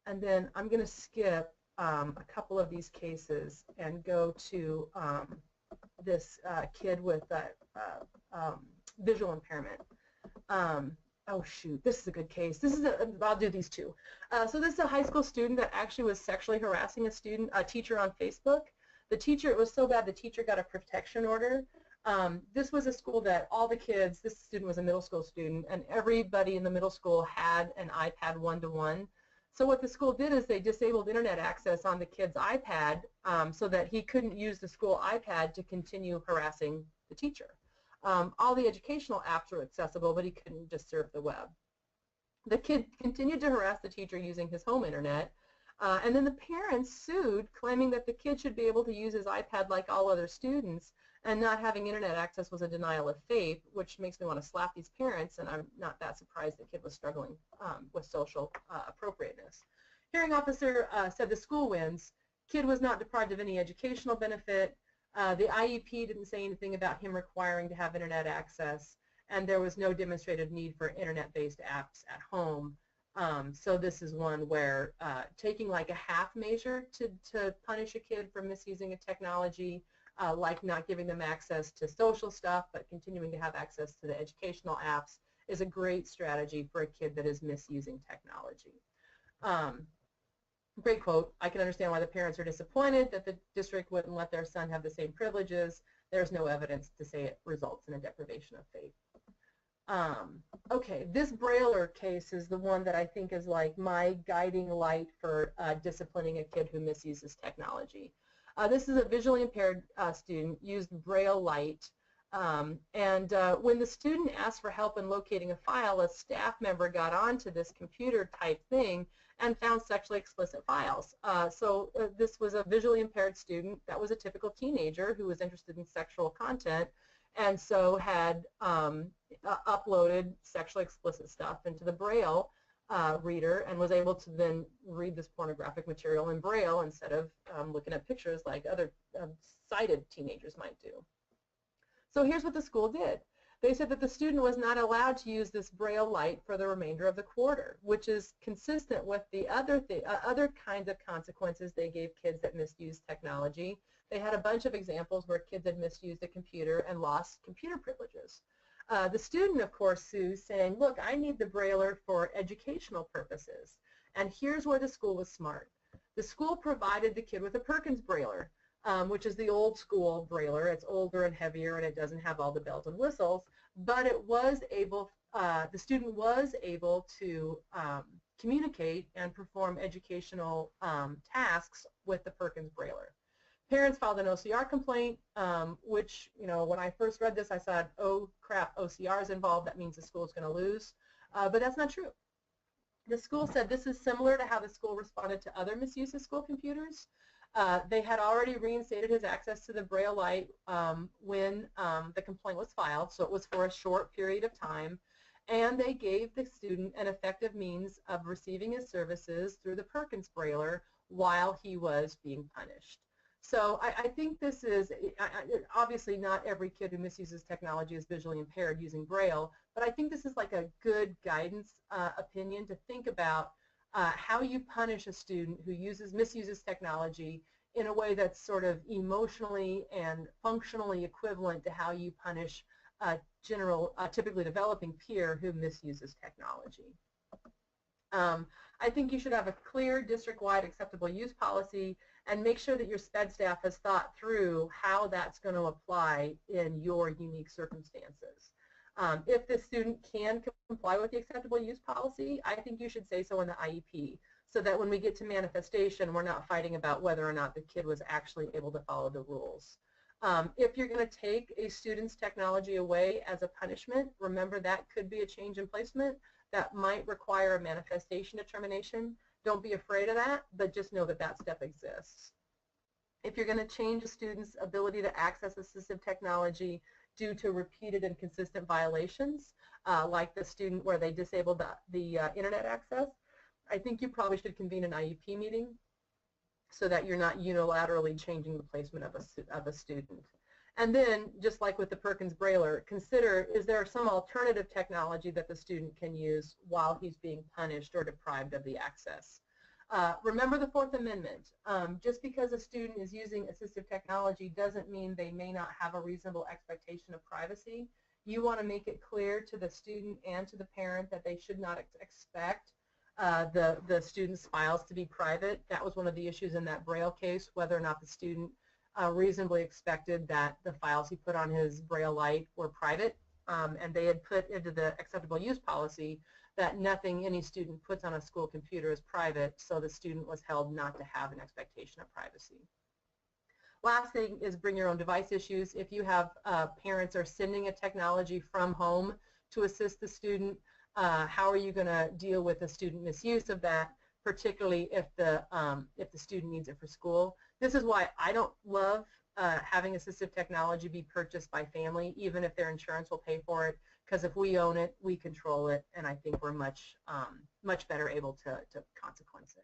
And then I'm going to skip a couple of these cases and go to this kid with visual impairment. Oh shoot, this is a good case. I'll do these two. So this is a high school student that actually was sexually harassing a teacher on Facebook. The teacher, it was so bad the teacher got a protection order. This was a school that all the kids, this student was a middle school student, and everybody in the middle school had an iPad one-to-one. So what the school did is they disabled internet access on the kid's iPad so that he couldn't use the school iPad to continue harassing the teacher. All the educational apps were accessible, but he couldn't just surf the web. The kid continued to harass the teacher using his home internet, and then the parents sued, claiming that the kid should be able to use his iPad like all other students, and not having internet access was a denial of faith, which makes me want to slap these parents, and I'm not that surprised the kid was struggling with social appropriateness. Hearing officer said the school wins. Kid was not deprived of any educational benefit. The IEP didn't say anything about him requiring to have internet access, and there was no demonstrated need for internet-based apps at home. So this is one where taking like a half measure to punish a kid for misusing a technology, like not giving them access to social stuff but continuing to have access to the educational apps, is a great strategy for a kid that is misusing technology. Great quote. I can understand why the parents are disappointed that the district wouldn't let their son have the same privileges. There's no evidence to say it results in a deprivation of faith. Okay, this Brailer case is the one that I think is like my guiding light for disciplining a kid who misuses technology. This is a visually impaired student, used Braille Light, and when the student asked for help in locating a file, a staff member got onto this computer type thing and found sexually explicit files. So this was a visually impaired student that was a typical teenager who was interested in sexual content, and so had uploaded sexually explicit stuff into the Braille reader and was able to then read this pornographic material in Braille instead of looking at pictures like other sighted teenagers might do. So here's what the school did. They said that the student was not allowed to use this Braille Light for the remainder of the quarter, which is consistent with the other kinds of consequences they gave kids that misused technology. They had a bunch of examples where kids had misused a computer and lost computer privileges. The student, of course, sues, saying, look, I need the Brailer for educational purposes. And here's where the school was smart. The school provided the kid with a Perkins Brailer, which is the old school Brailer. It's older and heavier, and it doesn't have all the bells and whistles, but it was able, the student was able to communicate and perform educational tasks with the Perkins Brailer. Parents filed an OCR complaint, which, you know, when I first read this, I thought, oh crap, OCR is involved, that means the school is going to lose. But that's not true. The school said this is similar to how the school responded to other misuse of school computers. They had already reinstated his access to the Braille Light when the complaint was filed, so it was for a short period of time, and they gave the student an effective means of receiving his services through the Perkins Brailer while he was being punished. So I think this is, obviously not every kid who misuses technology is visually impaired using Braille, but I think this is like a good guidance opinion to think about how you punish a student who misuses technology in a way that's sort of emotionally and functionally equivalent to how you punish a typically developing peer who misuses technology. I think you should have a clear district-wide acceptable use policy and make sure that your SPED staff has thought through how that's going to apply in your unique circumstances. If the student can comply with the acceptable use policy, I think you should say so in the IEP, so that when we get to manifestation, we're not fighting about whether or not the kid was actually able to follow the rules. If you're going to take a student's technology away as a punishment, remember that could be a change in placement that might require a manifestation determination. Don't be afraid of that, but just know that that step exists. If you're going to change a student's ability to access assistive technology due to repeated and consistent violations, like the student where they disabled the internet access, I think you probably should convene an IEP meeting so that you're not unilaterally changing the placement of a student. And then, just like with the Perkins Brailer, consider, is there some alternative technology that the student can use while he's being punished or deprived of the access? Remember the Fourth Amendment. Just because a student is using assistive technology doesn't mean they may not have a reasonable expectation of privacy. You want to make it clear to the student and to the parent that they should not expect the student's files to be private. That was one of the issues in that Braille case, whether or not the student reasonably expected that the files he put on his Braille light were private. And they had put into the acceptable use policy that nothing any student puts on a school computer is private, so the student was held not to have an expectation of privacy. Last thing is bring your own device issues. If you have parents are sending a technology from home to assist the student, how are you going to deal with the student misuse of that, particularly if the student needs it for school? This is why I don't love having assistive technology be purchased by family, even if their insurance will pay for it, because if we own it, we control it, and I think we're much better able to consequence it.